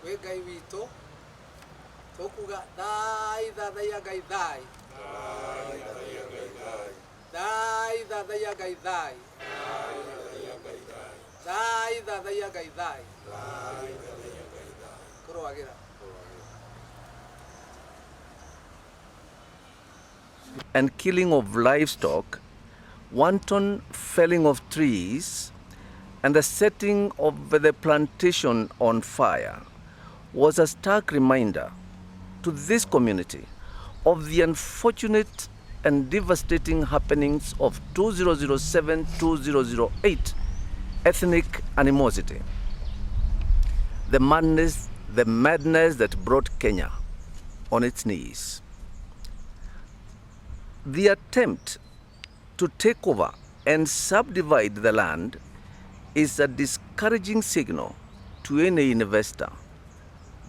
we Ngai witũ tukuga thai thathaia Ngai thai thai thathaia Ngai thai thai thathaia Ngai thai kũrũagĩra. And killing of livestock, wanton felling of trees, and the setting of the plantation on fire was a stark reminder to this community of the unfortunate and devastating happenings of 2007-2008 ethnic animosity. The madness that brought Kenya on its knees. The attempt to take over and subdivide the land is a discouraging signal to any investor,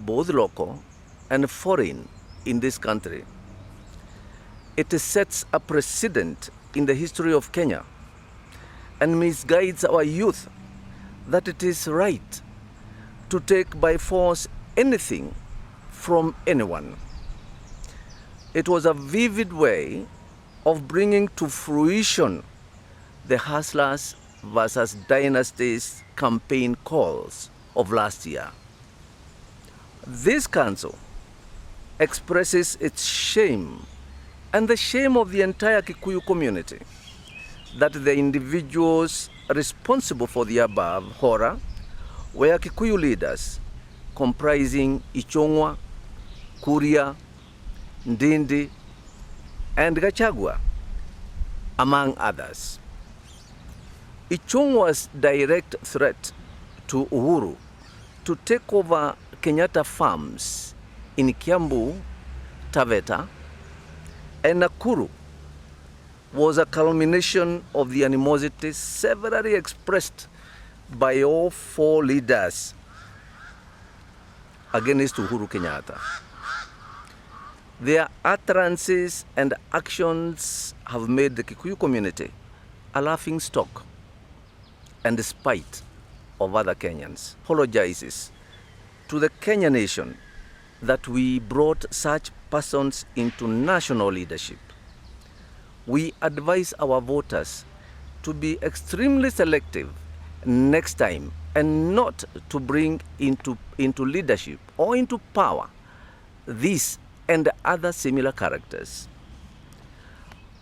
both local and foreign, in this country. It sets a precedent in the history of Kenya and misguides our youth that it is right to take by force anything from anyone. It was a vivid way of bringing to fruition the Hustlers versus Dynasties campaign calls of last year. This council expresses its shame and the shame of the entire Kikuyu community that the individuals responsible for the above horror were Kikuyu leaders comprising Ichungwa, Kuria, Ndindi, and Gachagua, among others. Ichungwa's direct threat to Uhuru to take over Kenyatta farms in Kiambu, Taveta, and Nakuru was a culmination of the animosity severally expressed by all four leaders against Uhuru Kenyatta. Their utterances and actions have made the Kikuyu community a laughing stock and spite of other Kenyans. Apologizes to the Kenyan nation that we brought such persons into national leadership. We advise our voters to be extremely selective next time and not to bring into leadership or into power these and other similar characters.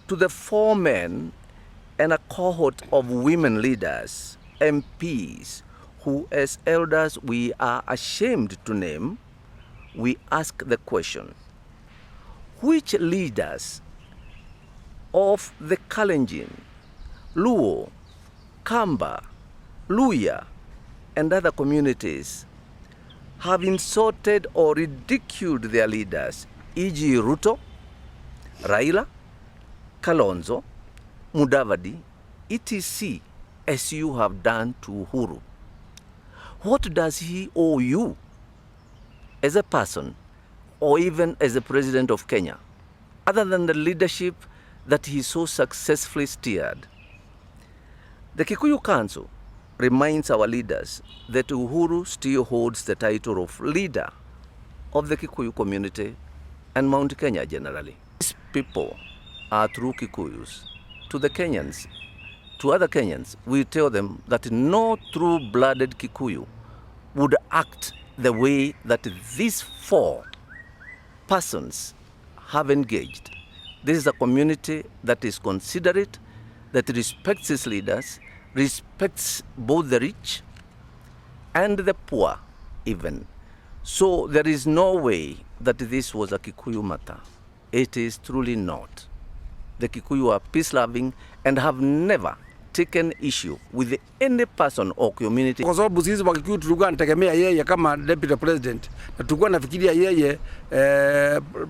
To the four men and a cohort of women leaders, MPs, who as elders we are ashamed to name, we ask the question: which leaders of the Kalenjin, Luo, Kamba, Luya, and other communities have insulted or ridiculed their leaders, e.g. Ruto, Raila, Kalonzo, Mudavadi, etc., as you have done to Uhuru? What does he owe you as a person or even as the president of Kenya, other than the leadership that he so successfully steered? The Kikuyu Council reminds our leaders that Uhuru still holds the title of leader of the Kikuyu community and Mount Kenya generally. These people are true Kikuyus. To the Kenyans, to other Kenyans, we tell them that no true-blooded Kikuyu would act the way that these four persons have engaged. This is a community that is considerate, that respects its leaders, respects both the rich and the poor even. So there is no way that this was a Kikuyu matter. It is truly not. The Kikuyu are peace-loving and have never taken issue with any person or community. Kwa sababu sisi wa Kikuyu tulikuwa tunategemea yeye kama deputy president, na tulikuwa nafikiria yeye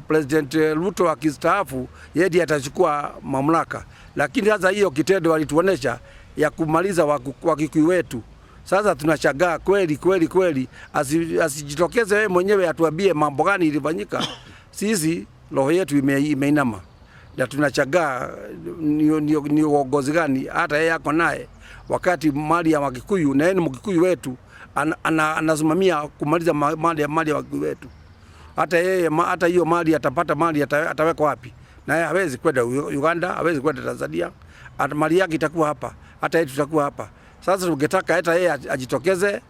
President Ruto akistaafu yeye ndiye atachukua mamlaka, lakini sasa hiyo kitendo walituonesha ya kumaliza wa Kikuyu wetu. Sasa tunashangaa kweli asijitokeze yeye mwenyewe atuambie mambo gani ilifanyika. Sisi roho yetu imeinama. Na tunashangaa ni uongozi gani hata yeye yako naye wakati mali ya Wakikuyu na yeye ni Mkikuyu wetu anasimamia kumaliza mali ya Wakikuyu wetu. Hata yeye hata hiyo mali atapata mali ataweka wapi? Na yeye hawezi kwenda Uganda, hawezi kwenda Tanzania. Mali yake itakuwa hapa, hata yeye tutakuwa hapa. Sasa tungetaka hata yeye ajitokeze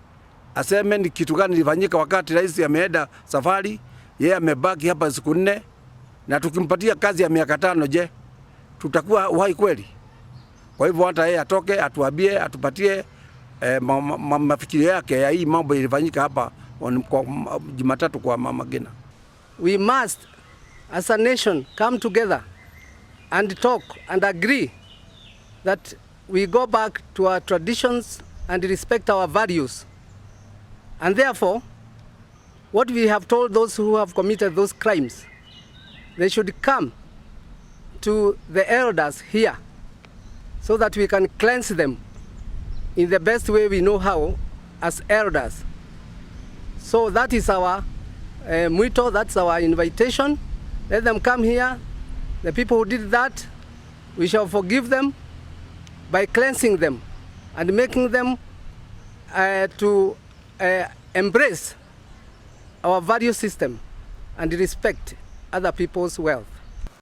aseme ni kitu gani ilifanyika wakati rais ameenda safari, yeye amebaki hapa siku 4, na tukimpatia kazi ya miaka 5, je, tutakuwa uhai kweli? Kwa hivyo hata yeye atoke atuambie, atupatie mafikirio yake ya hii mambo ilifanyika hapa kwa Jumatatu kwa Mama Ngina. We must as a nation come together and talk and agree that we go back to our traditions and respect our values. And therefore, what we have told those who have committed those crimes, they should come to the elders here so that we can cleanse them in the best way we know how as elders. So that is our mwito, that's our invitation. Let them come here. The people who did that, we shall forgive them by cleansing them and making them to embrace our value system and respect other people's wealth.